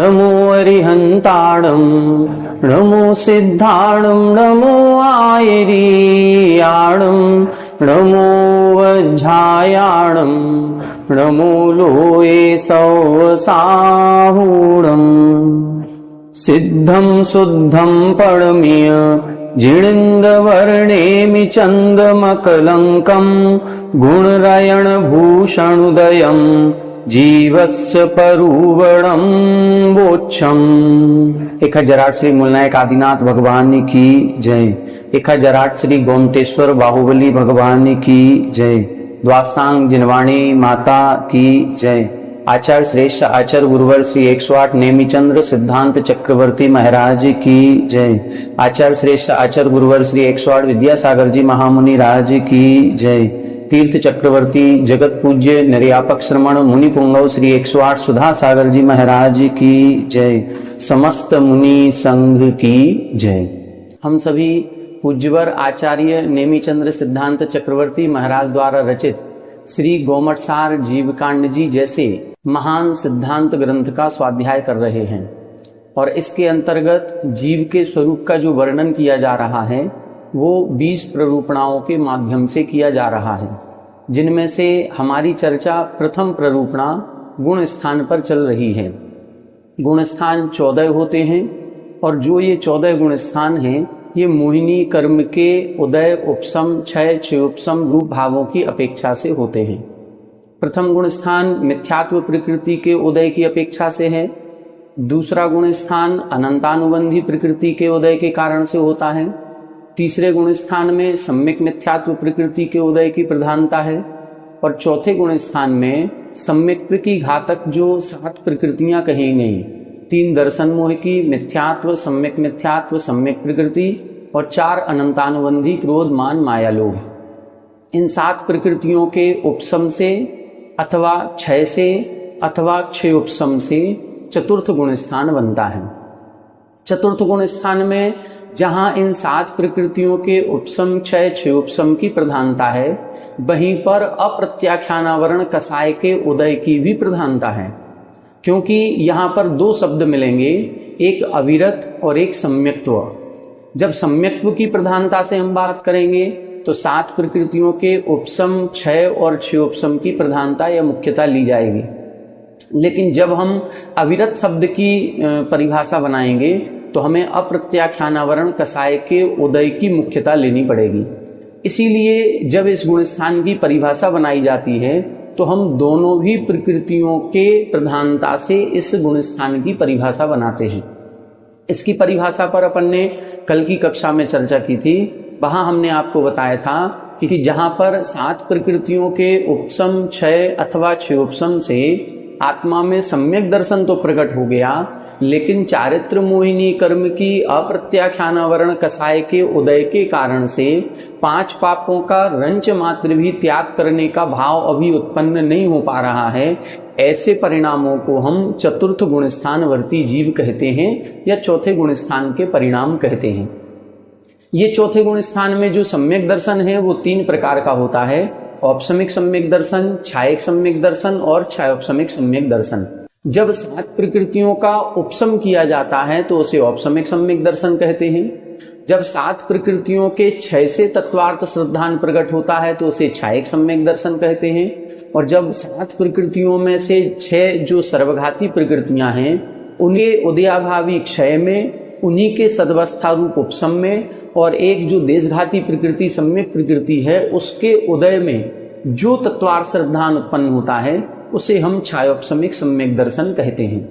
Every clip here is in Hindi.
नमो अरिहन्ताणं नमो सिद्धाणं नमो आयरीयाणं नमो वज्झायाणं नमो लोये सौसाहूणम् सिद्धं शुद्धं परमीय जिणिन्दवर्णेमि चन्दमकलङ्कं गुणरयणभूषणुदयं जीवस्य परुवणं वोच्छम्। 1008 श्री मूलनायक आदिनाथ भगवान की जय। 1008 श्री गोमटेश्वर बाहुबली भगवान की जय। द्वासांग जिनवाणी माता की जय। आचार्य श्रेष्ठ आचार्य गुरुवर श्री 108 नेमिचंद्र सिद्धांत चक्रवर्ती महाराज की जय। आचार्य श्रेष्ठ आचार्य गुरुवर श्री 108 विद्यासागर जी महामुनि राज की जय। तीर्थ चक्रवर्ती जगत पूज्य निर्यापक श्रमण मुनि पुंगव श्री 108 सुधा सागर जी महाराज की जय। समस्त मुनि संघ की जय। हम सभी पूज्यवर आचार्य नेमिचंद्र सिद्धांत चक्रवर्ती महाराज द्वारा रचित श्री गोमटसार जीवकांड जी जैसे महान सिद्धांत ग्रंथ का स्वाध्याय कर रहे हैं और इसके अंतर्गत जीव के स्वरूप का जो वर्णन किया जा रहा है वो 20 प्ररूपणाओं के माध्यम से किया जा रहा है, जिनमें से हमारी चर्चा प्रथम प्ररूपणा गुण स्थान पर चल रही है। गुण स्थान 14 होते हैं और जो ये 14 गुण स्थान हैं ये मोहिनी कर्म के उदय उपसम क्षय क्षयोपसम रूप भावों की अपेक्षा से होते हैं। प्रथम गुण स्थान मिथ्यात्व प्रकृति के उदय की अपेक्षा से है। दूसरा गुण स्थान अनंतानुबंधी प्रकृति के उदय के कारण से होता है। तीसरे गुण स्थान में सम्यक मिथ्यात्व प्रकृति के उदय की प्रधानता है और चौथे गुण स्थान में सम्यक्त्व की घातक जो 7 प्रकृतियां कही गई, 3 दर्शन मोह की मिथ्यात्व सम्यक प्रकृति और 4 अनंतानुबंधी क्रोध मान माया लोभ। इन 7 प्रकृतियों के उपशम से अथवा क्षय से अथवा क्षयोपशम से चतुर्थ गुण स्थान बनता है। चतुर्थ गुण स्थान में जहां इन 7 प्रकृतियों के उपशम क्षय क्षयोपशम की प्रधानता है, वहीं पर अप्रत्याख्यानावरण कसाय के उदय की भी प्रधानता है, क्योंकि यहाँ पर 2 शब्द मिलेंगे, एक अविरत और एक सम्यक्त्व। जब सम्यक्त्व की प्रधानता से हम बात करेंगे तो 7 प्रकृतियों के उपशम क्षय और क्षयोपशम की प्रधानता या मुख्यता ली जाएगी, लेकिन जब हम अविरत शब्द की परिभाषा बनाएंगे तो हमें अप्रत्याख्यानावरण कसाय के उदय की मुख्यता लेनी पड़ेगी। इसीलिए जब इस गुणस्थान की परिभाषा बनाई जाती है तो हम दोनों भी प्रकृतियों के प्रधानता से इस गुणस्थान की परिभाषा बनाते हैं। इसकी परिभाषा पर अपन ने कल की कक्षा में चर्चा की थी। वहां हमने आपको बताया था कि जहां पर 7 प्रकृतियों के उपशम क्षय अथवा क्षयोपशम से आत्मा में सम्यक दर्शन तो प्रकट हो गया, लेकिन चारित्र मोहिनी कर्म की अप्रत्याख्यानावरण कसाय के उदय के कारण से 5 पापों का रंच मात्र भी त्याग करने का भाव अभी उत्पन्न नहीं हो पा रहा है। ऐसे परिणामों को हम चतुर्थ गुणस्थान वर्ती जीव कहते हैं या चौथे गुणस्थान के परिणाम कहते हैं। ये चौथे गुणस्थान में जो सम्यक दर्शन है वो 3 प्रकार का होता है, औपसमिक सम्यक दर्शन, छायक सम्यक दर्शन और छायोपसमिक सम्यक दर्शन। जब 7 प्रकृतियों का उपशम किया जाता है तो उसे औपसमिक सम्यक दर्शन कहते हैं। जब 7 प्रकृतियों के क्षय से तत्वार्थ श्रद्धान प्रकट होता है तो उसे छायक सम्यक दर्शन कहते हैं। और जब 7 प्रकृतियों में से 6 जो सर्वघाती प्रकृतियां हैं उनके उदयाभावी क्षय में, उन्हीं के सदवस्था रूप उपशम में, और एक जो देशघाती प्रकृति सम्यक प्रकृति है उसके उदय में जो तत्वार्थ श्रद्धान उत्पन्न होता है उसे हम छायोपसमिक सम्यक दर्शन कहते हैं।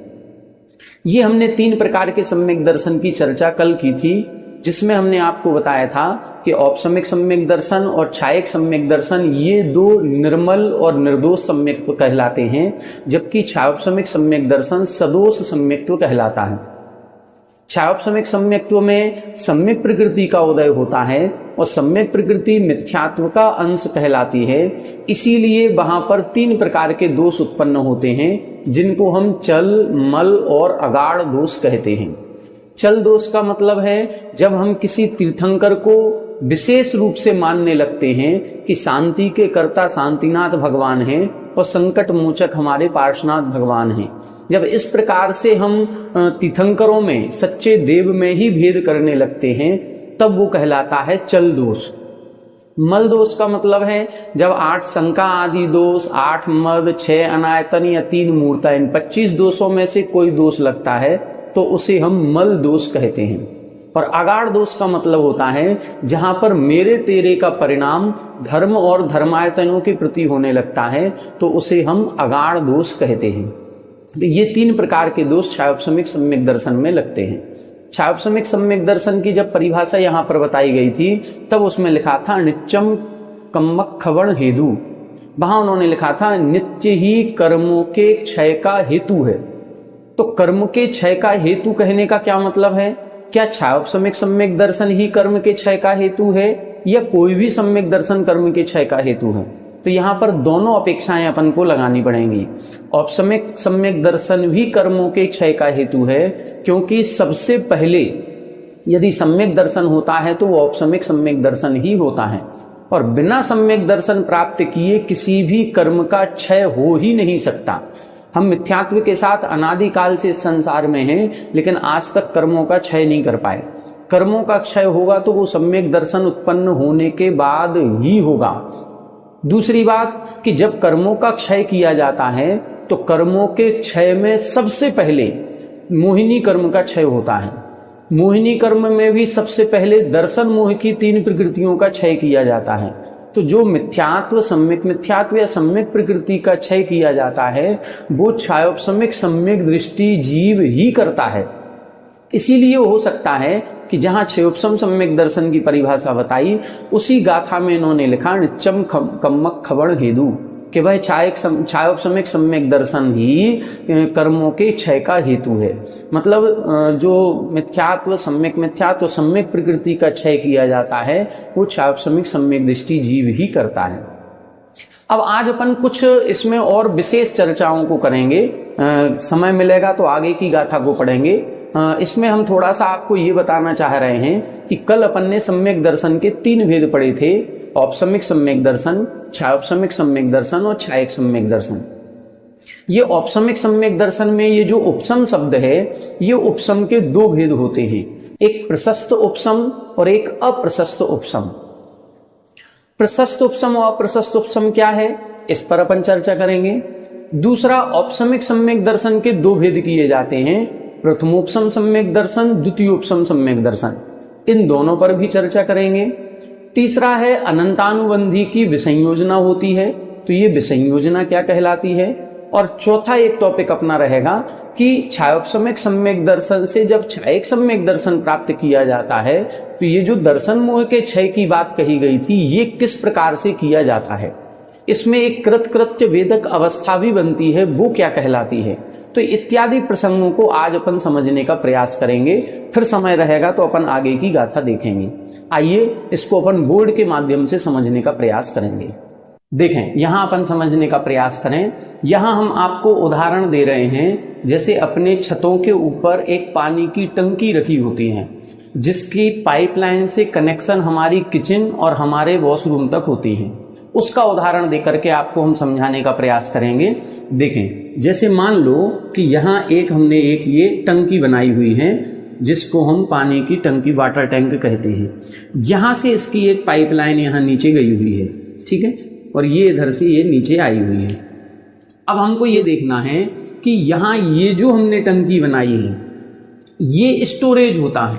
ये हमने 3 प्रकार के सम्यक दर्शन की चर्चा कल की थी। जिसमें हमने आपको बताया था कि औपसमिक सम्यक दर्शन और छायक सम्यक दर्शन ये दो निर्मल और निर्दोष सम्यक्त्व कहलाते हैं, जबकि छायोपसमिक सम्यक दर्शन सदोष सम्यक्त्व कहलाता है। छायोपसमिक सम्यक्त्व में सम्यक प्रकृति का उदय होता है और सम्यक प्रकृति मिथ्यात्व का अंश कहलाती है। इसीलिए वहां पर 3 प्रकार के दोष उत्पन्न होते हैं, जिनको हम चल, मल और अगाढ़ दोष कहते हैं। चल दोष का मतलब है जब हम किसी तीर्थंकर को विशेष रूप से मानने लगते हैं कि शांति के कर्ता शांतिनाथ भगवान हैं और संकट मोचक हमारे पार्श्वनाथ भगवान हैं। जब इस प्रकार से हम तीर्थंकरों में सच्चे देव में ही भेद करने लगते हैं, तब वो कहलाता है चल दोष। मल दोष का मतलब है जब 8 शंका आदि दोष, 8 मद, 6 अनायतन या 3 मूर्ता, इन 25 दोषों में से कोई दोष लगता है तो उसे हम मल दोष कहते हैं। और अगाढ़ दोष का मतलब होता है जहां पर मेरे तेरे का परिणाम धर्म और धर्मायतनों के प्रति होने लगता है तो उसे हम अगाढ़ दोष कहते हैं। ये 3 प्रकार के दोष छायोपसमिक सम्यक दर्शन में लगते हैं। छायोपसमिक सम्यक दर्शन की जब परिभाषा यहाँ पर बताई गई थी तब उसमें लिखा था नित्यम कम्मक खवण हेतु। वहां उन्होंने लिखा था नित्य ही कर्मों के क्षय का हेतु है। तो कर्म के क्षय का हेतु कहने का क्या मतलब है? क्या छायोपसमिक सम्यक दर्शन ही कर्म के क्षय का हेतु है या कोई भी सम्यक दर्शन कर्म के क्षय का हेतु है? तो यहाँ पर दोनों अपेक्षाएं अपन को लगानी पड़ेंगी। औपसमिक सम्यक दर्शन भी कर्मों के क्षय का हेतु है, क्योंकि सबसे पहले यदि सम्यक दर्शन होता है तो वो औपसमिक सम्यक दर्शन ही होता है, और बिना सम्यक दर्शन प्राप्त किए किसी भी कर्म का क्षय हो ही नहीं सकता। हम मिथ्यात्व के साथ अनादिकाल से इस संसार में हैं, लेकिन आज तक कर्मों का क्षय नहीं कर पाए। कर्मों का क्षय होगा तो वो सम्यक दर्शन उत्पन्न होने के बाद ही होगा। दूसरी बात कि जब कर्मों का क्षय किया जाता है तो कर्मों के क्षय में सबसे पहले मोहिनी कर्म का क्षय होता है। मोहिनी कर्म में भी सबसे पहले दर्शन मोह की 3 प्रकृतियों का क्षय किया जाता है। तो जो मिथ्यात्व, सम्यक मिथ्यात्व या सम्यक प्रकृति का क्षय किया जाता है वो छायोपसमिक सम्यक दृष्टि जीव ही करता है। इसीलिए हो सकता है कि जहां छयोपसम सम्यक दर्शन की परिभाषा बताई उसी गाथा में इन्होंने लिखा नित्यम कम्मक खवण हेतु, कि वह छायोपसमिक सम्यक दर्शन ही कर्मों के क्षय का हेतु है। मतलब जो मिथ्यात्व, सम्यक प्रकृति का क्षय किया जाता है वो छायोपसमिक सम्यक दृष्टि जीव ही करता है। अब आज अपन कुछ इसमें और विशेष चर्चाओं को करेंगे। समय मिलेगा तो आगे की गाथा को पढ़ेंगे। इसमें हम थोड़ा सा आपको ये बताना चाह रहे हैं कि कल अपन ने सम्यक दर्शन के 3 भेद पढ़े थे, औपसमिक सम्यक दर्शन, छायोपसमिक सम्यक दर्शन और छायक सम्यक दर्शन। ये औपसमिक सम्यक दर्शन में ये जो उपसम शब्द है, ये उपसम के 2 भेद होते हैं, एक प्रशस्त उपसम और एक अप्रशस्त उपसम। प्रशस्त उपसम और अप्रशस्त उपसम क्या है, इस पर अपन चर्चा करेंगे। दूसरा, औपसमिक सम्यक दर्शन के 2 भेद किए जाते हैं, प्रथमोपसम सम्यक दर्शन, द्वितीयोपसम सम्यक दर्शन। इन दोनों पर भी चर्चा करेंगे। तीसरा है अनंतानुबंधी की विसंयोजना होती है, तो ये विसंयोजना क्या कहलाती है। और चौथा एक टॉपिक अपना रहेगा कि छायोपसमिक सम्यक दर्शन से जब छायक सम्यक दर्शन प्राप्त किया जाता है तो ये जो दर्शन मोह के क्षय की बात कही गई थी ये किस प्रकार से किया जाता है। इसमें एक कृतकृत्य वेदक अवस्था भी बनती है, वो क्या कहलाती है। तो इत्यादि प्रसंगों को आज अपन समझने का प्रयास करेंगे। फिर समय रहेगा तो अपन आगे की गाथा देखेंगे। आइए इसको अपन बोर्ड के माध्यम से समझने का प्रयास करेंगे। देखें, यहां अपन समझने का प्रयास करें। यहां हम आपको उदाहरण दे रहे हैं, जैसे अपने छतों के ऊपर एक पानी की टंकी रखी होती है जिसकी पाइपलाइन से कनेक्शन हमारी किचन और हमारे वॉशरूम तक होती है। उसका उदाहरण देकर के आपको हम समझाने का प्रयास करेंगे। देखें, जैसे मान लो कि यहाँ हमने एक ये टंकी बनाई हुई है जिसको हम पानी की टंकी, वाटर टैंक कहते हैं। यहाँ से इसकी एक पाइपलाइन यहाँ नीचे गई हुई है, ठीक है, और ये इधर से ये नीचे आई हुई है। अब हमको ये देखना है कि यहाँ ये जो हमने टंकी बनाई है ये स्टोरेज होता है,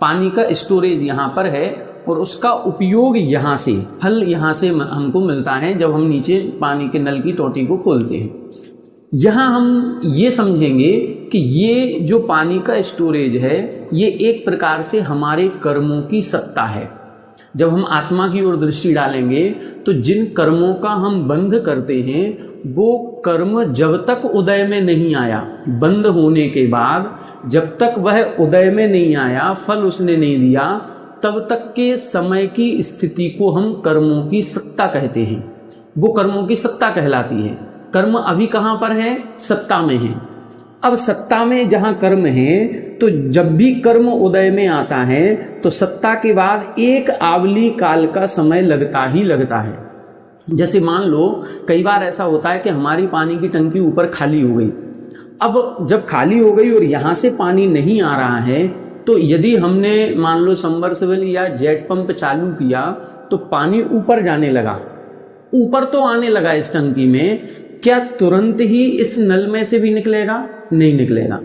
पानी का स्टोरेज यहाँ पर है और उसका उपयोग यहाँ से, फल यहाँ से हमको मिलता है जब हम नीचे पानी के नल की टोटी को खोलते हैं। यहां हम ये समझेंगे कि ये जो पानी का स्टोरेज है ये एक प्रकार से हमारे कर्मों की सत्ता है। जब हम आत्मा की ओर दृष्टि डालेंगे तो जिन कर्मों का हम बंध करते हैं वो कर्म जब तक उदय में नहीं आया, बंद होने के बाद जब तक वह उदय में नहीं आया, फल उसने नहीं दिया, तब तक के समय की स्थिति को हम कर्मों की सत्ता कहते हैं। वो कर्मों की सत्ता कहलाती है। कर्म अभी कहाँ पर है? सत्ता में है। अब सत्ता में जहां कर्म है तो जब भी कर्म उदय में आता है तो सत्ता के बाद एक आवली काल का समय लगता ही लगता है। जैसे मान लो कई बार ऐसा होता है कि हमारी पानी की टंकी ऊपर खाली हो गई। अब जब खाली हो गई और यहां से पानी नहीं आ रहा है तो यदि हमने मान लो सबमर्सिबल या जेट पंप चालू किया तो पानी ऊपर जाने लगा, ऊपर तो आने लगा इस टंकी में, क्या तुरंत ही इस नल में से भी निकलेगा? नहीं निकलेगा।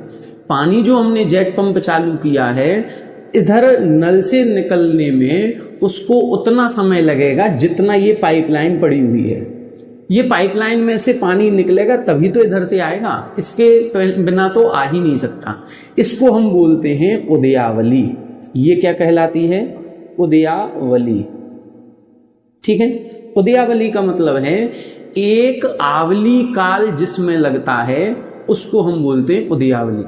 पानी जो हमने जेट पंप चालू किया है इधर नल से निकलने में उसको उतना समय लगेगा जितना ये पाइपलाइन पड़ी हुई है। ये पाइपलाइन में से पानी निकलेगा तभी तो इधर से आएगा, इसके बिना तो आ ही नहीं सकता। इसको हम बोलते हैं उदयावली। ये क्या कहलाती है? उदयावली। ठीक है। उदयावली का मतलब है एक आवली काल जिसमें लगता है उसको हम बोलते हैं उदयावली।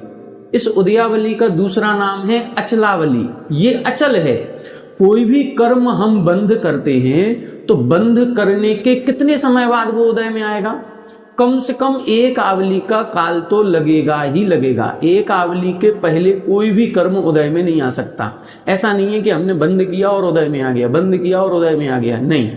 इस उदयावली का दूसरा नाम है अचलावली। ये अचल है। कोई भी कर्म हम बंद करते हैं तो बंद करने के कितने समय बाद वो उदय में आएगा? कम से कम एक आवली का काल तो लगेगा ही लगेगा। एक आवली के पहले कोई भी कर्म उदय में नहीं आ सकता। ऐसा नहीं है कि हमने बंद किया और उदय में आ गया, बंद किया और उदय में आ गया, नहीं।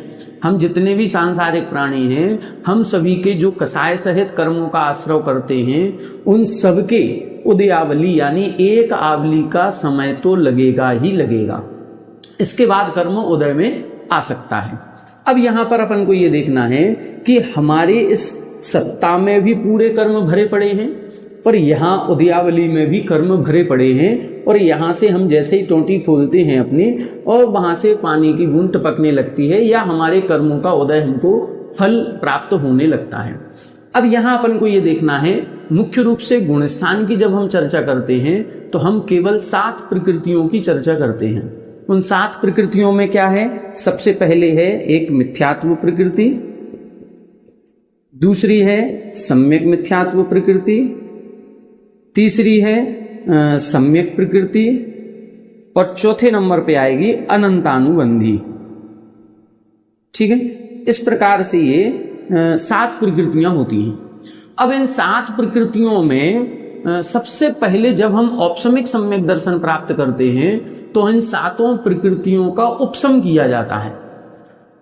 हम जितने भी सांसारिक प्राणी हैं, हम सभी के जो कसाय सहित कर्मों का आश्रय करते हैं, उन सबके उदयावली यानी एक आवली का समय तो लगेगा ही लगेगा। इसके बाद कर्म उदय में आ सकता है। अब यहां पर अपन को ये देखना है कि हमारे इस सत्ता में भी पूरे कर्म भरे पड़े हैं और यहाँ उदयावली में भी कर्म भरे पड़े हैं, और यहाँ से हम जैसे ही टोंटी खोलते हैं अपनी और वहां से पानी की बूंद टपकने लगती है या हमारे कर्मों का उदय हमको फल प्राप्त होने लगता है। अब यहाँ अपन को ये देखना है, मुख्य रूप से गुणस्थान की जब हम चर्चा करते हैं तो हम केवल 7 प्रकृतियों की चर्चा करते हैं। उन 7 प्रकृतियों में क्या है? सबसे पहले है एक मिथ्यात्व प्रकृति, दूसरी है सम्यक मिथ्यात्व प्रकृति, तीसरी है सम्यक प्रकृति, और चौथे नंबर पे आएगी अनंतानुबंधी। ठीक है। इस प्रकार से ये 7 प्रकृतियां होती हैं। अब इन 7 प्रकृतियों में सबसे पहले जब हम औपसमिक सम्यक दर्शन प्राप्त करते हैं तो इन 7 प्रकृतियों का उपसम किया जाता है।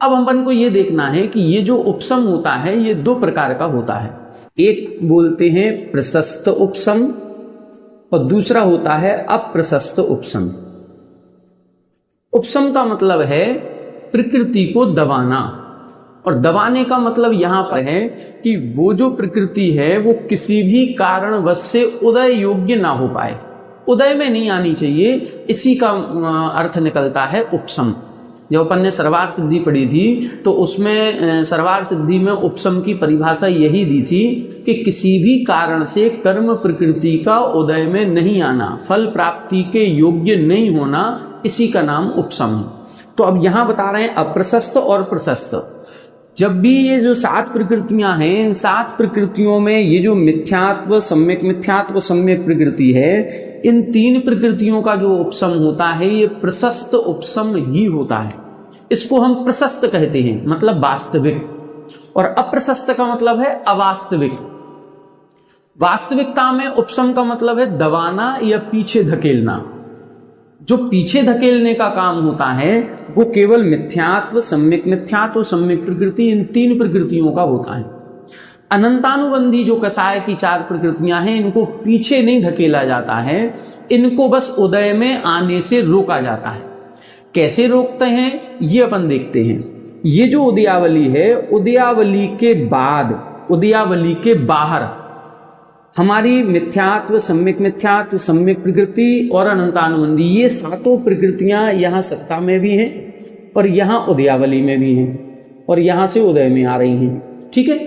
अब अपन को ये देखना है कि ये जो उपसम होता है ये 2 प्रकार का होता है। एक बोलते हैं प्रशस्त उपसम और दूसरा होता है अप्रशस्त उपसम। उपसम का मतलब है प्रकृति को दबाना, और दबाने का मतलब यहां पर है कि वो जो प्रकृति है वो किसी भी कारणवश से उदय योग्य ना हो पाए, उदय में नहीं आनी चाहिए, इसी का अर्थ निकलता है उपसम। जब अपन ने सर्वार सिद्धि पढ़ी थी तो उसमें सर्वार सिद्धि में उपसम की परिभाषा यही दी थी कि किसी भी कारण से कर्म प्रकृति का उदय में नहीं आना, फल प्राप्ति के योग्य नहीं होना, इसी का नाम उपसम है। तो अब यहां बता रहे हैं अप्रशस्त और प्रशस्त। जब भी ये जो 7 प्रकृतियां हैं, इन 7 प्रकृतियों में ये जो मिथ्यात्व, सम्यक प्रकृति है, इन 3 प्रकृतियों का जो उपसम होता है ये प्रशस्त उपसम ही होता है। इसको हम प्रशस्त कहते हैं, मतलब वास्तविक, और अप्रशस्त का मतलब है अवास्तविक। वास्तविकता में उपसम का मतलब है दबाना या पीछे धकेलना। जो पीछे धकेलने का काम होता है वो केवल मिथ्यात्व, सम्यक प्रकृति, इन 3 प्रकृतियों का होता है। अनंतानुबंधी जो कसाय की 4 प्रकृतियां हैं इनको पीछे नहीं धकेला जाता है, इनको बस उदय में आने से रोका जाता है। कैसे रोकते हैं ये अपन देखते हैं। ये जो उदयावली है, उदयावली के बाद, उदयावली के बाहर हमारी मिथ्यात्व, सम्यक प्रकृति और अनंतानुबंधी, ये 7 प्रकृतियां यहाँ सत्ता में भी हैं और यहाँ उदयावली में भी हैं और यहाँ से उदय में आ रही हैं। ठीक है।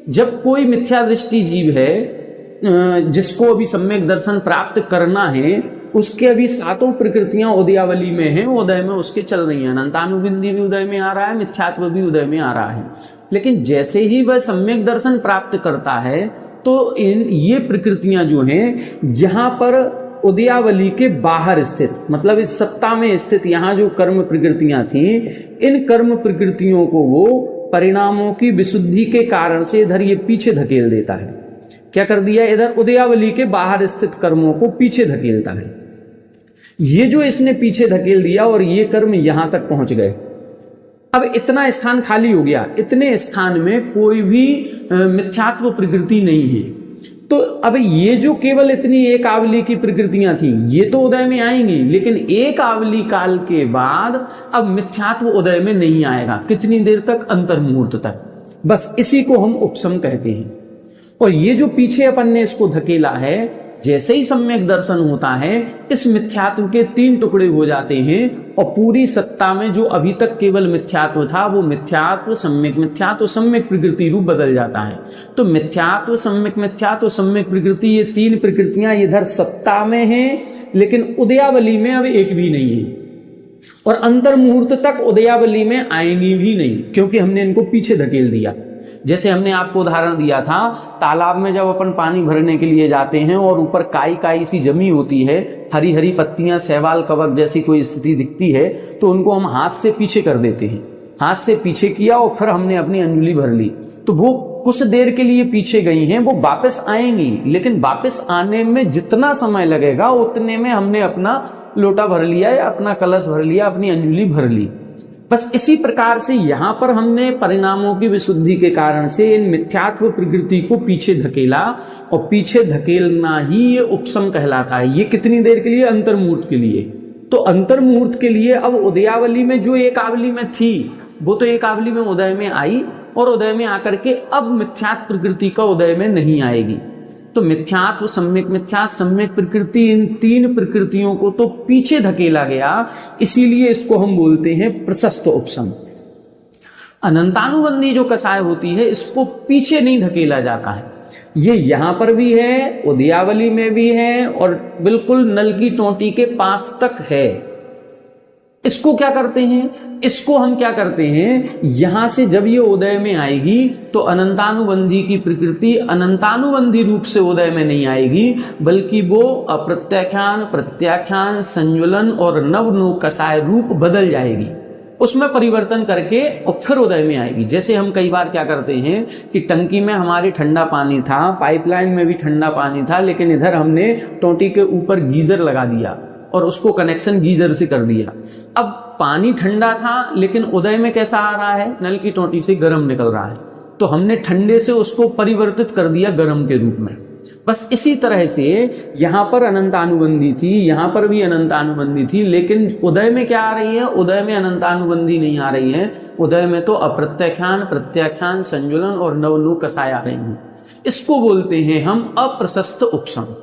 जब कोई मिथ्या दृष्टि जीव है जिसको अभी सम्यक दर्शन प्राप्त करना है, उसके अभी सातों प्रकृतियां उदयावली में हैं, उदय में उसके चल रही हैं। अनंतानुबिंदी भी उदय में आ रहा है, मिथ्यात्व भी उदय में आ रहा है। लेकिन जैसे ही वह सम्यक दर्शन प्राप्त करता है तो ये प्रकृतियां जो हैं यहां पर उदयावली के बाहर स्थित, मतलब इस सत्ता में स्थित यहाँ जो कर्म प्रकृतियां थी, इन कर्म प्रकृतियों को वो परिणामों की विशुद्धि के कारण से इधर ये पीछे धकेल देता है। क्या कर दिया? इधर उदयावली के बाहर स्थित कर्मों को पीछे धकेलता है। ये जो इसने पीछे धकेल दिया और ये कर्म यहां तक पहुंच गए, अब इतना स्थान खाली हो गया, इतने स्थान में कोई भी मिथ्यात्व प्रकृति नहीं है। तो अब ये जो केवल इतनी एक आवली की प्रकृतियां थी ये तो उदय में आएंगी, लेकिन एक आवली काल के बाद अब मिथ्यात्व उदय में नहीं आएगा। कितनी देर तक? अंतर्मुहूर्त तक। बस इसी को हम उपसम कहते हैं। और ये जो पीछे अपन ने इसको धकेला है, जैसे ही सम्यक दर्शन होता है इस मिथ्यात्व के 3 टुकड़े हो जाते हैं और पूरी सत्ता में जो अभी तक केवल मिथ्यात्व था वो मिथ्यात्व सम्यक प्रकृति रूप बदल जाता है। तो मिथ्यात्व सम्यक प्रकृति, ये 3 प्रकृतियां इधर सत्ता में हैं, लेकिन उदयावली में अब एक भी नहीं है और अंतर्मुहूर्त तक उदयावली में आएंगी भी नहीं, क्योंकि हमने इनको पीछे धकेल दिया। जैसे हमने आपको उदाहरण दिया था, तालाब में जब अपन पानी भरने के लिए जाते हैं और ऊपर काई काई सी जमी होती है, हरी हरी पत्तियां, शैवाल कवक जैसी कोई स्थिति दिखती है, तो उनको हम हाथ से पीछे कर देते हैं। हाथ से पीछे किया और फिर हमने अपनी अंजुली भर ली, तो वो कुछ देर के लिए पीछे गई हैं, वो वापस आएंगी, लेकिन वापस आने में जितना समय लगेगा उतने में हमने अपना लोटा भर लिया या अपना कलश भर लिया, अपनी अंजुली भर ली। बस इसी प्रकार से यहां पर हमने परिणामों की विशुद्धि के कारण से इन मिथ्यात्व प्रकृति को पीछे धकेला, और पीछे धकेलना ही ये उपसम कहलाता है। ये कितनी देर के लिए? अंतर्मुहूर्त के लिए। तो अंतर्मुहूर्त के लिए अब उदयावली में जो एक आवली में थी वो तो एक आवली में उदय में आई, और उदय में आकर के अब मिथ्यात्व प्रकृति का उदय में नहीं आएगी। तो मिथ्यात्व, सम्यक प्रकृति, इन 3 प्रकृतियों को तो पीछे धकेला गया, इसीलिए इसको हम बोलते हैं प्रशस्त उपसम। अनंतानुबंधी जो कसाय होती है इसको पीछे नहीं धकेला जाता है। ये यहां पर भी है, उदयावली में भी है, और बिल्कुल नल की टोंटी के पास तक है। इसको क्या करते हैं? इसको हम क्या करते हैं, यहां से जब ये उदय में आएगी तो अनंतानुबंधी की प्रकृति अनंतानुबंधी रूप से उदय में नहीं आएगी, बल्कि वो अप्रत्याख्यान, प्रत्याख्यान, संज्वलन और नवनु कसाय रूप बदल जाएगी, उसमें परिवर्तन करके और फिर उदय में आएगी। जैसे हम कई बार क्या करते हैं कि टंकी में हमारे ठंडा पानी था, पाइपलाइन में भी ठंडा पानी था, लेकिन इधर हमने टोंटी के ऊपर गीजर लगा दिया और उसको कनेक्शन गीजर से कर दिया। अब पानी ठंडा था, लेकिन उदय में कैसा आ रहा है? नल की टोंटी से गर्म निकल रहा है, तो हमने ठंडे से उसको परिवर्तित कर दिया गर्म के रूप में। बस इसी तरह से यहां पर अनंतानुबंधी थी, यहां पर भी अनंतानुबंधी थी, लेकिन उदय में क्या आ रही है? उदय में अनंतानुबंधी नहीं आ रही है, उदय में तो अप्रत्याख्यान, प्रत्याख्यान, संज्वलन और नवनु कसाय आ रही है। इसको बोलते हैं हम अप्रशस्त उपसम।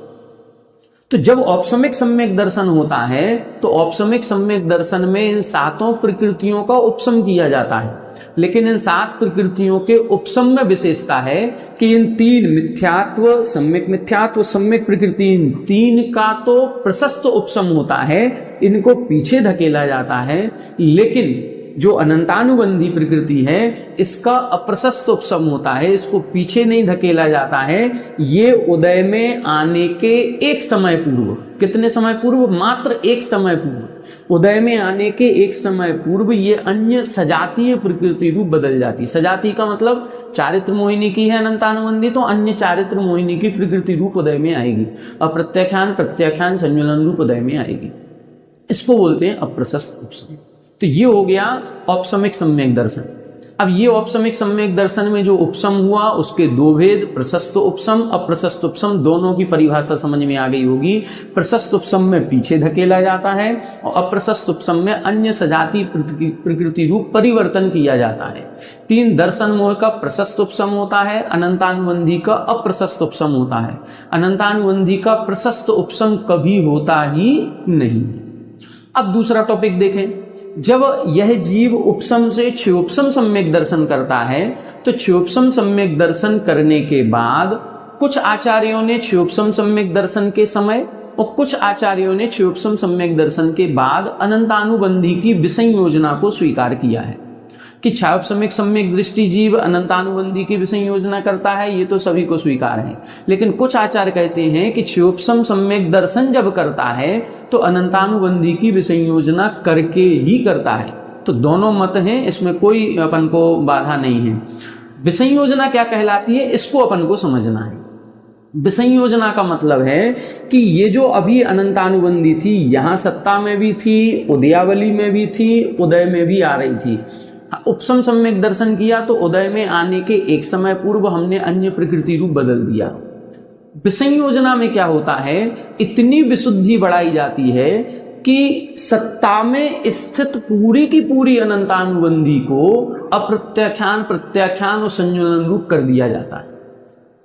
तो जब औपसमिक सम्यक दर्शन होता है तो औपसमिक सम्यक दर्शन में इन 7 प्रकृतियों का उपसम किया जाता है, लेकिन इन 7 प्रकृतियों के उपसम में विशेषता है कि इन 3 मिथ्यात्व, सम्यक प्रकृति, इन 3 का तो प्रशस्त उपसम होता है, इनको पीछे धकेला जाता है, लेकिन जो अनंतानुबंधी प्रकृति है इसका अप्रशस्त उपसम होता है, इसको पीछे नहीं धकेला जाता है। ये उदय में आने के एक समय पूर्व, कितने समय पूर्व? मात्र एक समय पूर्व, उदय में आने के एक समय पूर्व ये अन्य सजातीय प्रकृति रूप बदल जाती है। सजाती का मतलब चारित्र मोहिनी की है अनंतानुबंधी, तो अन्य चारित्र मोहिनी की प्रकृति रूप उदय में आएगी, अप्रत्याख्यान, प्रत्याख्यान, संज्वलन रूप उदय में आएगी। इसको बोलते हैं अप्रशस्त उपसम। तो ये हो गया औपसमिक सम्यक दर्शन। अब ये औपसमिक सम्यक दर्शन में जो उपसम हुआ उसके 2 भेद, प्रशस्त उपसम, अप्रशस्त उपसम, दोनों की परिभाषा समझ में आ गई होगी। प्रशस्त उपसम में पीछे धकेला जाता है और अप्रशस्त उपसम में अन्य सजाती प्रकृति रूप परिवर्तन किया जाता है। 3 दर्शन मोह का प्रशस्त उपसम होता है, अनंतानुबंधी का अप्रशस्त उपसम होता है। अनंतानुबंधी का प्रशस्त उपसम कभी होता ही नहीं। अब दूसरा टॉपिक देखें। जब यह जीव उपसम से क्षयोपसम सम्यक दर्शन करता है तो क्षोभसम सम्यक दर्शन करने के बाद कुछ आचार्यों ने क्षोभसम सम्यक दर्शन के समय और कुछ आचार्यों ने क्षोभसम सम्यक दर्शन के बाद अनंतानुबंधी की विसंयोजना को स्वीकार किया है कि क्षोभसमिक सम्यक दृष्टि जीव अनंतानुबंधी की विसंयोजना करता है, ये तो सभी को स्वीकार है। लेकिन कुछ आचार्य कहते हैं कि क्षोभसम सम्यक दर्शन जब करता है तो अनंतानुबंधी की विसंयोजना करके ही करता है। तो दोनों मत हैं, इसमें कोई अपन को बाधा नहीं है। विसंयोजना क्या कहलाती है, इसको अपन को समझना है। विसंयोजना का मतलब है कि ये जो अभी अनंतानुबंधी थी, यहां सत्ता में भी थी, उदयावली में भी थी, उदय में भी आ रही थी। उपसम सम्यक दर्शन किया तो उदय में आने के एक समय पूर्व हमने अन्य प्रकृति रूप बदल दिया। विसंयोजना में क्या होता है, इतनी विशुद्धि बढ़ाई जाती है कि सत्ता में स्थित पूरी की पूरी अनंतानुबंधी को अप्रत्याख्यान, प्रत्याख्यान और संयोजन रूप कर दिया जाता है।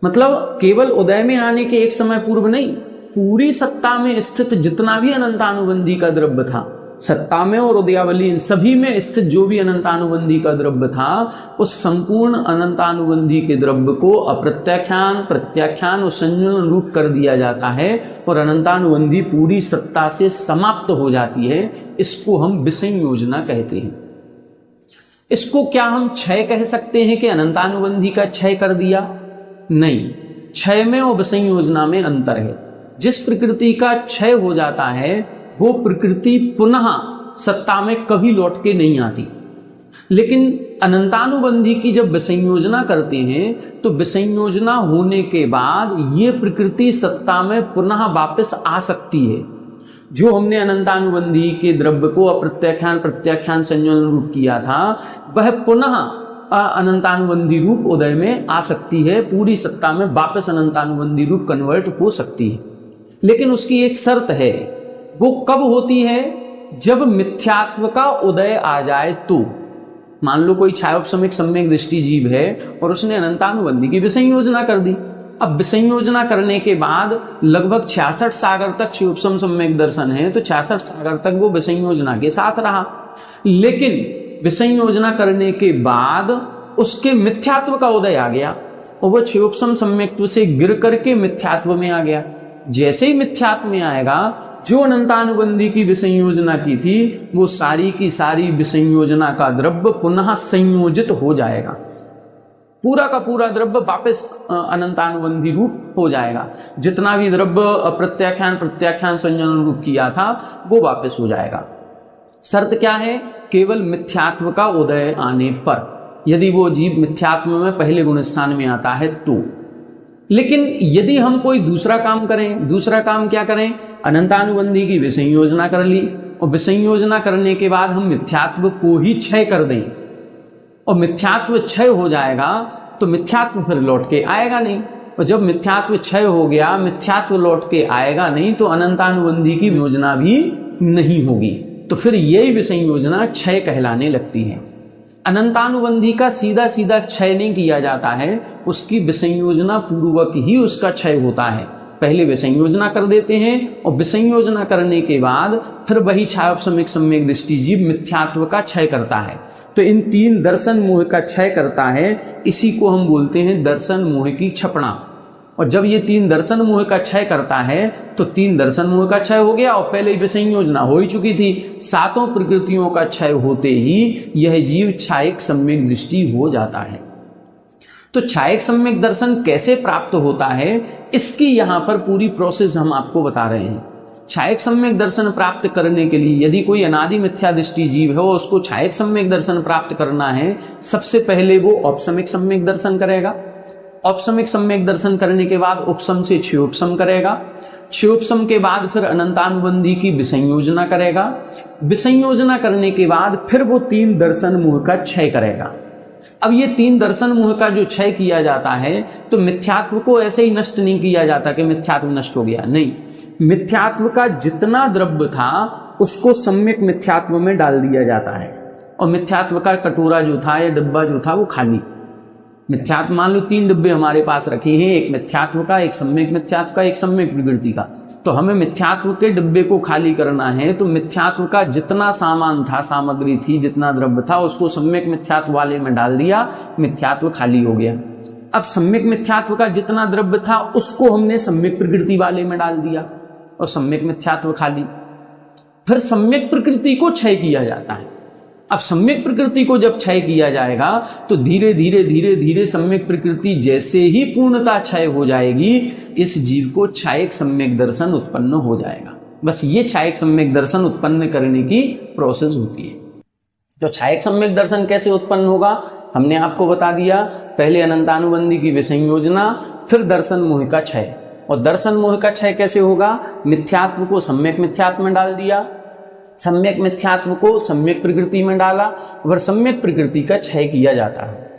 मतलब केवल उदय में आने के एक समय पूर्व नहीं, पूरी सत्ता में स्थित जितना भी अनंतानुबंधी का द्रव्य था, सत्ता में और उदयावली इन सभी में स्थित जो भी अनंतानुबंधी का द्रव्य था, उस संपूर्ण अनंतानुबंधी के द्रव्य को अप्रत्याख्यान, प्रत्याख्यान और संयोजन रूप कर दिया जाता है और अनंतानुबंधी पूरी सत्ता से समाप्त हो जाती है। इसको हम विसंयोजना कहते हैं। इसको क्या हम क्षय कह सकते हैं कि अनंतानुबंधी का क्षय कर दिया? नहीं, क्षय में और विसंयोजना में अंतर है। जिस प्रकृति का क्षय हो जाता है वो प्रकृति पुनः सत्ता में कभी लौट के नहीं आती। लेकिन अनंतानुबंधी की जब विसंयोजना करते हैं तो विसंयोजना होने के बाद ये प्रकृति सत्ता में पुनः वापस आ सकती है। जो हमने अनंतानुबंधी के द्रव्य को अप्रत्याख्यान, प्रत्याख्यान, संयोजन रूप किया था, वह पुनः अनंतानुबंधी रूप उदय में आ सकती है, पूरी सत्ता में वापस अनंतानुबंधी रूप कन्वर्ट हो सकती है। लेकिन उसकी एक शर्त है, वो कब होती है? जब मिथ्यात्व का उदय आ जाए। तो मान लो कोई क्षयोपसमिक सम्यक दृष्टि जीव है और उसने अनंतानुबंधी की विसंयोजना कर दी। अब विसंयोजना करने के बाद लगभग 66 सागर तक क्षयोपसम सम्यक दर्शन है, तो 66 सागर तक वो विसंयोजना के साथ रहा। लेकिन विसंयोजना करने के बाद उसके मिथ्यात्व का उदय आ गया और वह क्षयोपसम सम्यक्त्व से गिर करके मिथ्यात्व में आ गया। जैसे ही मिथ्यात्व में आएगा, जो अनंतानुबंधी की विसंयोजना की थी वो सारी की सारी विसंयोजना का द्रव्य पुनः संयोजित हो जाएगा। पूरा का पूरा द्रव्य वापस अनंतानुबंधी रूप हो जाएगा। जितना भी द्रव्य प्रत्याख्यान, प्रत्याख्यान, संयोजन रूप किया था वो वापस हो जाएगा। शर्त क्या है? केवल मिथ्यात्व का उदय आने पर, यदि वो जीव मिथ्यात्व में पहले गुण स्थान में आता है तो। लेकिन यदि हम कोई दूसरा काम करें, दूसरा काम क्या करें? अनंतानुबंधी की विसंयोजना कर ली और विसंयोजना करने के बाद हम मिथ्यात्व को ही क्षय कर दें और मिथ्यात्व क्षय हो जाएगा तो मिथ्यात्व फिर लौट के आएगा नहीं। और जब मिथ्यात्व क्षय हो गया, मिथ्यात्व लौट के आएगा नहीं, तो अनंतानुबंधी की योजना भी नहीं होगी। तो फिर यही विसंयोजना क्षय कहलाने लगती है। अनंतानुबंधी का सीधा सीधा क्षय नहीं किया जाता है, उसकी विसंयोजना पूर्वक ही उसका क्षय होता है। पहले विसंयोजना कर देते हैं और विसंयोजना करने के बाद फिर वही क्षयोपसमिक सम्यक दृष्टि जीव मिथ्यात्व का क्षय करता है। तो इन तीन दर्शन मोह का क्षय करता है, इसी को हम बोलते हैं दर्शन मोह की क्षपणा। और जब ये तीन दर्शन मोह का क्षय करता है तो तीन दर्शन मोह का क्षय हो गया और पहले ही विसंयोजना हो ही चुकी थी। सातों प्रकृतियों का क्षय होते ही यह जीव क्षायिक सम्यक दृष्टि हो जाता है। तो क्षायिक सम्यक दर्शन कैसे प्राप्त होता है, इसकी यहां पर पूरी प्रोसेस हम आपको बता रहे हैं। क्षायिक सम्यक दर्शन प्राप्त करने के लिए यदि कोई अनादि मिथ्या दृष्टि जीव है और उसको क्षायिक सम्यक दर्शन प्राप्त करना है, सबसे पहले वो औपसमिक सम्यक दर्शन करेगा। औपसमिक सम्यक दर्शन करने के बाद उपसम से क्षयोपसम करेगा। क्षयोपसम के बाद फिर अनंतानुबंधी की विसंयोजना करेगा। विसंयोजना करने के बाद फिर वो तीन दर्शन मोह का क्षय करेगा। अब ये तीन दर्शन मोह का जो क्षय किया जाता है तो मिथ्यात्व को ऐसे ही नष्ट नहीं किया जाता कि मिथ्यात्व नष्ट हो गया, नहीं। मिथ्यात्व का जितना द्रव्य था उसको सम्यक मिथ्यात्व में डाल दिया जाता है और मिथ्यात्व का कटोरा जो था या डिब्बा जो था वो खाली। मिथ्यात्व मान लो तीन डिब्बे हमारे पास रखे हैं, एक मिथ्यात्व का, एक सम्यक मिथ्यात्व का, एक सम्यक प्रकृति का। तो हमें मिथ्यात्व के डिब्बे को खाली करना है, तो मिथ्यात्व का जितना सामान था, सामग्री थी, जितना द्रव्य था, उसको सम्यक मिथ्यात्व वाले में डाल दिया, मिथ्यात्व खाली हो गया। अब सम्यक मिथ्यात्व का जितना द्रव्य था उसको हमने सम्यक प्रकृति वाले में डाल दिया और सम्यक मिथ्यात्व खाली। फिर सम्यक प्रकृति को क्षय किया जाता है। अब सम्यक प्रकृति को जब क्षय किया जाएगा तो धीरे धीरे धीरे धीरे सम्यक प्रकृति जैसे ही पूर्णता क्षय हो जाएगी, इस जीव को छायक सम्यक दर्शन उत्पन्न हो जाएगा। बस ये छायक सम्यक दर्शन उत्पन्न करने की प्रोसेस होती है। तो छायक सम्यक दर्शन कैसे उत्पन्न होगा हमने आपको बता दिया। पहले अनंतानुबंधी की विसंयोजना, फिर दर्शन मोह का क्षय। और दर्शन मोह का क्षय कैसे होगा? मिथ्यात्व को सम्यक मिथ्यात्व में डाल दिया, सम्यक मिथ्यात्व को सम्यक प्रकृति में डाला, और सम्यक प्रकृति का क्षय किया जाता है।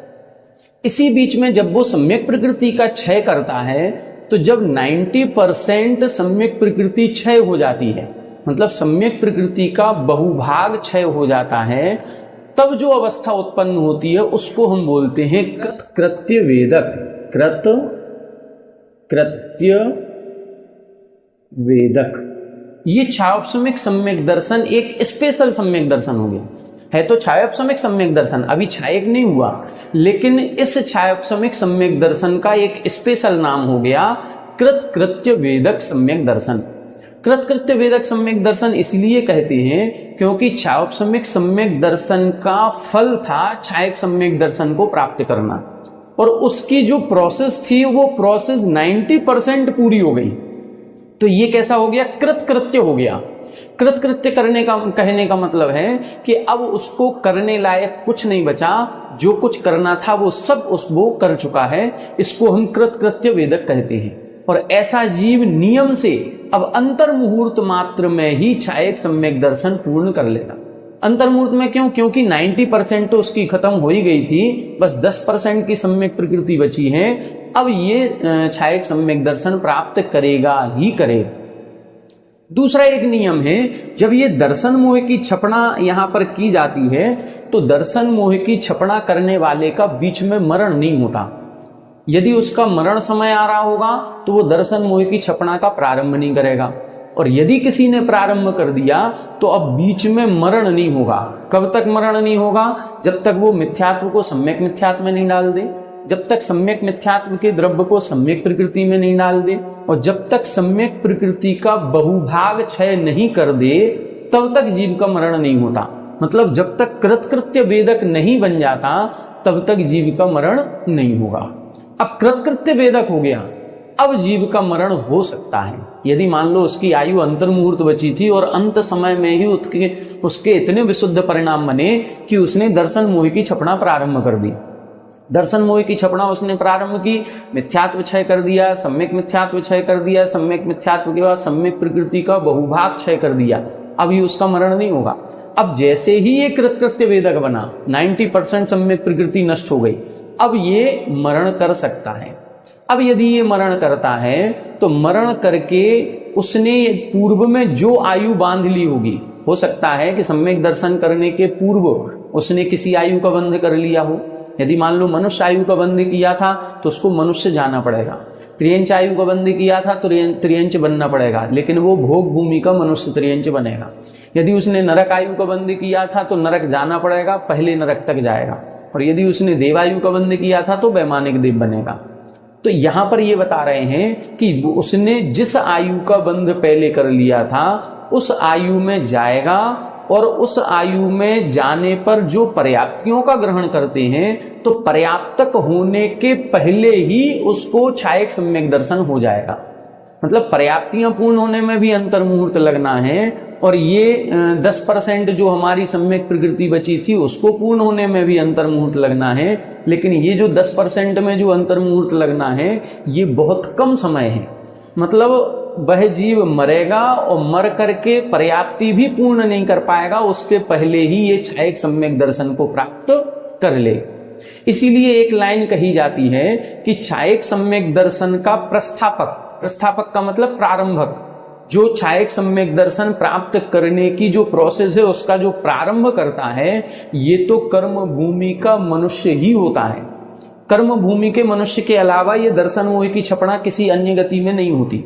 इसी बीच में जब वो सम्यक प्रकृति का क्षय करता है, तो जब 90% सम्यक प्रकृति क्षय हो जाती है, मतलब सम्यक प्रकृति का बहुभाग क्षय हो जाता है, तब जो अवस्था उत्पन्न होती है उसको हम बोलते हैं कृत्य वेदक। कृत्य वेदक। ये छायोपशमिक सम्यक दर्शन एक स्पेशल सम्यक दर्शन हो गया है। तो छायोपशमिक सम्यक दर्शन अभी छायक नहीं हुआ, लेकिन इस छायोपशमिक सम्यक दर्शन का एक स्पेशल नाम हो गया कृत्य वेदक सम्यक दर्शन। कृत्य वेदक सम्यक दर्शन इसलिए कहते हैं क्योंकि छायोपशमिक सम्यक दर्शन का फल था छायक सम्यक दर्शन को प्राप्त करना, और उसकी जो प्रोसेस थी वो प्रोसेस 90% पूरी हो गई। तो ये कैसा हो गया? कृत्य हो गया। कृत्य करने का कहने का मतलब है कि अब उसको करने लायक कुछ नहीं बचा, जो कुछ करना था वो सब उसको कर चुका है। इसको हम कृत्य वेदक कहते हैं। और ऐसा जीव नियम से अब अंतर मुहूर्त मात्र में ही छायक सम्यक दर्शन पूर्ण कर लेता। अंतर मुहूर्त में क्यों? क्योंकि 90% तो उसकी खत्म हो ही गई थी, बस 10% की सम्यक प्रकृति बची है। अब ये छायक सम्यक दर्शन प्राप्त करेगा ही करेगा। दूसरा एक नियम है, जब ये दर्शन मोह की छपना यहां पर की जाती है, तो दर्शन मोह की छपना करने वाले का बीच में मरण नहीं होता। यदि उसका मरण समय आ रहा होगा तो वो दर्शन मोह की छपना का प्रारंभ नहीं करेगा, और यदि किसी ने प्रारंभ कर दिया तो अब बीच में मरण नहीं होगा। कब तक मरण नहीं होगा? जब तक वो मिथ्यात्व को सम्यक मिथ्यात्व में नहीं डाल दे, जब तक सम्यक मिथ्यात्व के द्रव्य को सम्यक प्रकृति में नहीं डाल दे, और जब तक सम्यक प्रकृति का बहुभाग क्षय नहीं कर दे, तब तक जीव का मरण नहीं होता। मतलब जब तक कृत्य वेदक नहीं बन जाता तब तक जीव का मरण नहीं होगा। अब कृत्य वेदक हो गया, अब जीव का मरण हो सकता है। यदि मान लो उसकी आयु अंतर मुहूर्त बची थी और अंत समय में ही उसके इतने विशुद्ध परिणाम बने कि उसने दर्शन मोह की छपना प्रारंभ कर दी। दर्शन मोह की छपना उसने प्रारंभ की, मिथ्यात्व क्षय कर दिया, सम्यक मिथ्यात्व क्षय कर दिया, सम्यक मिथ्यात्व के बाद सम्यक प्रकृति का बहुभाग क्षय कर दिया, अभी उसका मरण नहीं होगा। अब जैसे ही ये कृत्य वेदक बना, 90% सम्यक प्रकृति नष्ट हो गई, अब ये मरण कर सकता है। अब यदि ये मरण करता है तो मरण करके उसने पूर्व में जो आयु बांध ली होगी, हो सकता है कि सम्यक दर्शन करने के पूर्व उसने किसी आयु का बंध कर लिया हो। यदि मान लो मनुष्य आयु का बंध किया था तो उसको मनुष्य जाना पड़ेगा। त्रियंच आयु का बंध किया था तो त्रियंच बनना पड़ेगा, लेकिन वो भोग भूमि का मनुष्य त्रियंच बनेगा। यदि उसने नरक आयु का बंध किया था तो नरक जाना पड़ेगा, पहले नरक तक जाएगा। और यदि उसने देवायु का बंध किया था तो वैमानिक देव बनेगा। तो यहां पर ये बता रहे हैं कि उसने जिस आयु का बंध पहले कर लिया था उस आयु में जाएगा, और उस आयु में जाने पर जो पर्याप्तियों का ग्रहण करते हैं तो पर्याप्तक होने के पहले ही उसको छायक सम्यक दर्शन हो जाएगा। मतलब पर्याप्तियां पूर्ण होने में भी अंतर मुहूर्त लगना है, और ये 10% जो हमारी सम्यक प्रकृति बची थी उसको पूर्ण होने में भी अंतर मुहूर्त लगना है। लेकिन ये जो 10% में जो अंतर मुहूर्त लगना है ये बहुत कम समय है। मतलब वह जीव मरेगा और मर करके पर्याप्ति भी पूर्ण नहीं कर पाएगा, उसके पहले ही ये छायक सम्यक दर्शन को प्राप्त कर ले। इसीलिए एक लाइन कही जाती है कि छायक सम्यक दर्शन का प्रस्थापक का मतलब प्रारंभक, जो छायक सम्यक दर्शन प्राप्त करने की जो प्रोसेस है उसका जो प्रारंभ करता है, ये तो कर्म भूमि का मनुष्य ही होता है। कर्म भूमि के मनुष्य के अलावा ये दर्शन मोह की छपना किसी अन्य गति में नहीं होती।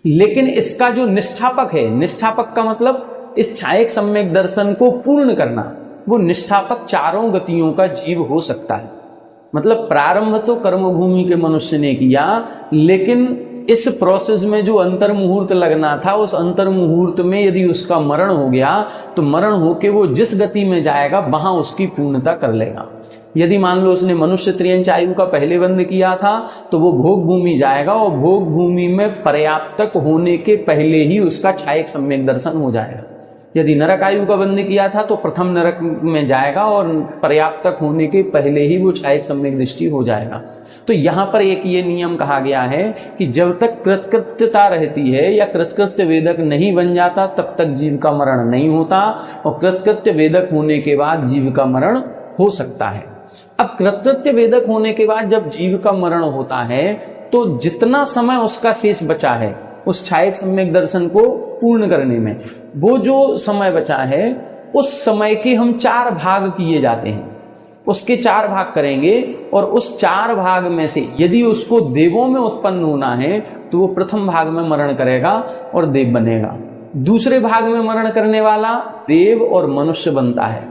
लेकिन इसका जो निष्ठापक है, निष्ठापक का मतलब इस छायक सम्यक दर्शन को पूर्ण करना, वो निष्ठापक चारों गतियों का जीव हो सकता है। मतलब प्रारंभ तो कर्मभूमि के मनुष्य ने किया, लेकिन इस प्रोसेस में जो अंतर मुहूर्त लगना था, उस अंतर मुहूर्त में यदि उसका मरण हो गया तो मरण होके वो जिस गति में जाएगा वहां उसकी पूर्णता कर लेगा। यदि मान लो उसने मनुष्य त्रियंच आयु का पहले बंद किया था तो वो भोग भूमि जाएगा और भोग भूमि में पर्याप्तक होने के पहले ही उसका छायक सम्यक दर्शन हो जाएगा। यदि नरक आयु का बंद किया था तो प्रथम नरक में जाएगा और पर्याप्तक होने के पहले ही वो छायक सम्यक दृष्टि हो जाएगा। तो यहाँ पर एक ये नियम कहा गया है कि जब तक कृतकृत्यता रहती है या कृतकृत्य वेदक नहीं बन जाता तब तक जीव का मरण नहीं होता, और कृतकृत्य वेदक होने के बाद जीव का मरण हो सकता है। अब कृतकृत्य वेदक होने के बाद जब जीव का मरण होता है तो जितना समय उसका शेष बचा है उस छायक सम्यक दर्शन को पूर्ण करने में, वो जो समय बचा है उस समय के हम 4 भाग किए जाते हैं। उसके 4 भाग करेंगे और उस 4 भाग में से यदि उसको देवों में उत्पन्न होना है तो वो प्रथम भाग में मरण करेगा और देव बनेगा। दूसरे भाग में मरण करने वाला देव और मनुष्य बनता है।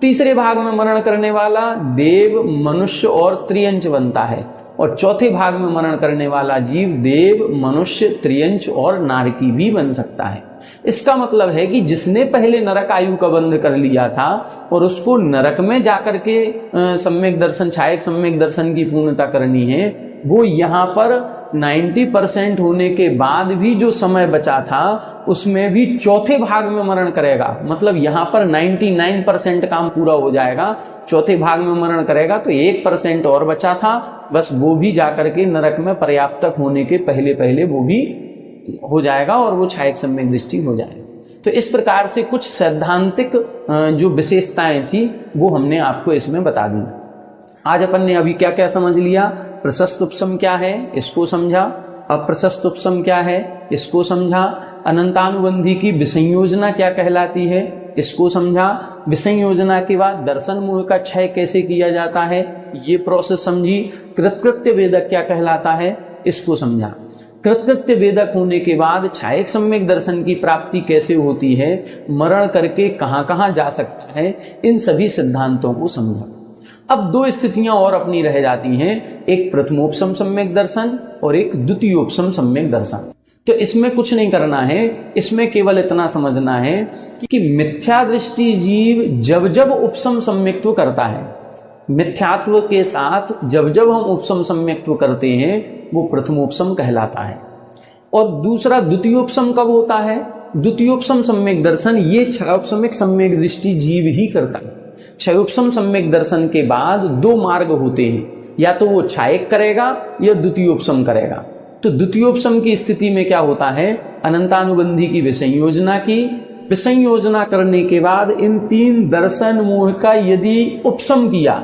तीसरे भाग में मरण करने वाला देव, मनुष्य और त्रियंच बनता है। और चौथे भाग में मरण करने वाला जीव देव, मनुष्य, त्रियंच और नारकी भी बन सकता है। इसका मतलब है कि जिसने पहले नरक आयु का बंध कर लिया था और उसको नरक में जाकर के सम्यक दर्शन, छायक सम्यक दर्शन की पूर्णता करनी है, वो यहाँ पर 90% होने के बाद भी जो समय बचा था उसमें भी चौथे भाग में मरण करेगा। मतलब यहाँ पर 99% काम पूरा हो जाएगा, चौथे भाग में मरण करेगा तो 1% और बचा था, बस वो भी जाकर के नरक में पर्याप्तक होने के पहले पहले वो भी हो जाएगा और वो छायक सम्यक दृष्टि हो जाएगा। तो इस प्रकार से कुछ सैद्धांतिक जो विशेषताएं थी वो हमने आपको इसमें बता दी। आज अपन ने अभी क्या क्या समझ लिया? प्रशस्त उपसम क्या है इसको समझा, अप्रशस्त उपसम क्या है इसको समझा, अनंतानुबंधी की विसंयोजना क्या कहलाती है इसको समझा, विसंयोजना के बाद दर्शन मोह का क्षय कैसे किया जाता है ये प्रोसेस समझी, कृतकृत्य वेदक क्या कहलाता है इसको समझा। कृतकृत्य वेदक होने के बाद छायक सम्यक दर्शन की प्राप्ति कैसे होती है, मरण करके कहां कहां जा सकता है, इन सभी सिद्धांतों को समझा। अब 2 स्थितियां और अपनी रह जाती हैं, एक प्रथमोपसम सम्यक दर्शन और एक द्वितीयोपसम सम्यक दर्शन। तो इसमें कुछ नहीं करना है, इसमें केवल इतना समझना है कि मिथ्या दृष्टि जीव जब जब उपसम सम्यक्त्व करता है, मिथ्यात्व के साथ जब जब हम उपसम सम्यक्त्व करते हैं वो प्रथमोपसम कहलाता है। और दूसरा द्वितीयोपसम कब होता है? द्वितीयोपसम सम्यक दर्शन ये क्षयोपसमिक सम्यक दृष्टि जीव ही करता है। क्षयोपसम सम्यक दर्शन के बाद 2 मार्ग होते हैं, या तो वो छायक करेगा या द्वितीयोपसम करेगा। तो द्वितीयोपसम की स्थिति में क्या होता है? अनंतानुबंधी की विसंयोजना की, विसंयोजना करने के बाद इन 3 दर्शन मोह का यदि उपसम किया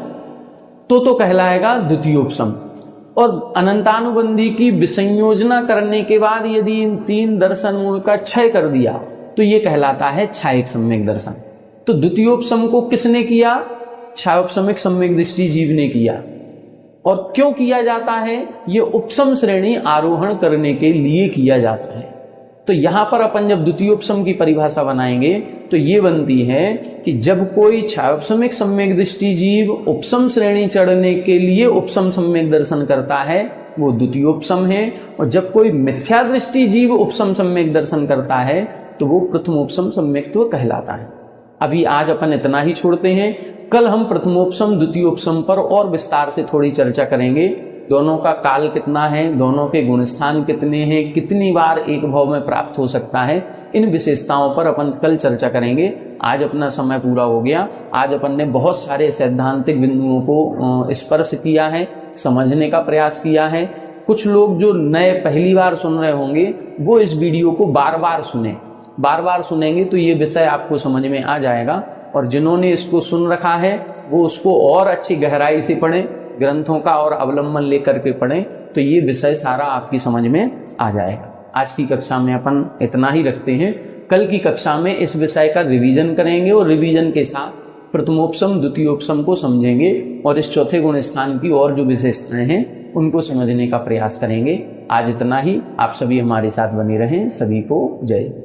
तो कहलाएगा द्वितीयोपसम, और अनंतानुबंधी की विसंयोजना करने के बाद यदि इन 3 दर्शन मोह का क्षय कर दिया तो ये कहलाता है छायक सम्यक दर्शन। तो द्वितीयोपसम को किसने किया? क्षयोपसमिक सम्यक दृष्टि जीव ने किया। और क्यों किया जाता है? ये उपसम श्रेणी आरोहण करने के लिए किया जाता है। तो यहां पर अपन जब द्वितीयोपसम की परिभाषा बनाएंगे तो ये बनती है कि जब कोई क्षयोपसमिक सम्यक दृष्टि जीव उपसम श्रेणी चढ़ने के लिए उपसम सम्यक दर्शन करता है वो द्वितीयोपसम है, और जब कोई मिथ्या दृष्टि जीव उपसम सम्यक दर्शन करता है तो वो प्रथमोपसम सम्यक्त्व कहलाता है। अभी आज अपन इतना ही छोड़ते हैं, कल हम प्रथमोपसम द्वितीयोपसम पर और विस्तार से थोड़ी चर्चा करेंगे। दोनों का काल कितना है, दोनों के गुणस्थान कितने हैं, कितनी बार एक भाव में प्राप्त हो सकता है, इन विशेषताओं पर अपन कल चर्चा करेंगे। आज अपना समय पूरा हो गया। आज अपन ने बहुत सारे सैद्धांतिक बिंदुओं को स्पर्श किया है, समझने का प्रयास किया है। कुछ लोग जो नए पहली बार सुन रहे होंगे वो इस वीडियो को बार बार सुने, बार बार सुनेंगे तो ये विषय आपको समझ में आ जाएगा। और जिन्होंने इसको सुन रखा है वो उसको और अच्छी गहराई से पढ़ें, ग्रंथों का और अवलंबन लेकर के पढ़ें, तो ये विषय सारा आपकी समझ में आ जाएगा। आज की कक्षा में अपन इतना ही रखते हैं। कल की कक्षा में इस विषय का रिवीजन करेंगे और रिवीजन के साथ प्रथमोपसम द्वितीयोपसम को समझेंगे और इस चौथे गुण स्थान की और जो विशेषताएं हैं उनको समझने का प्रयास करेंगे। आज इतना ही। आप सभी हमारे साथ बने रहें। सभी को जय।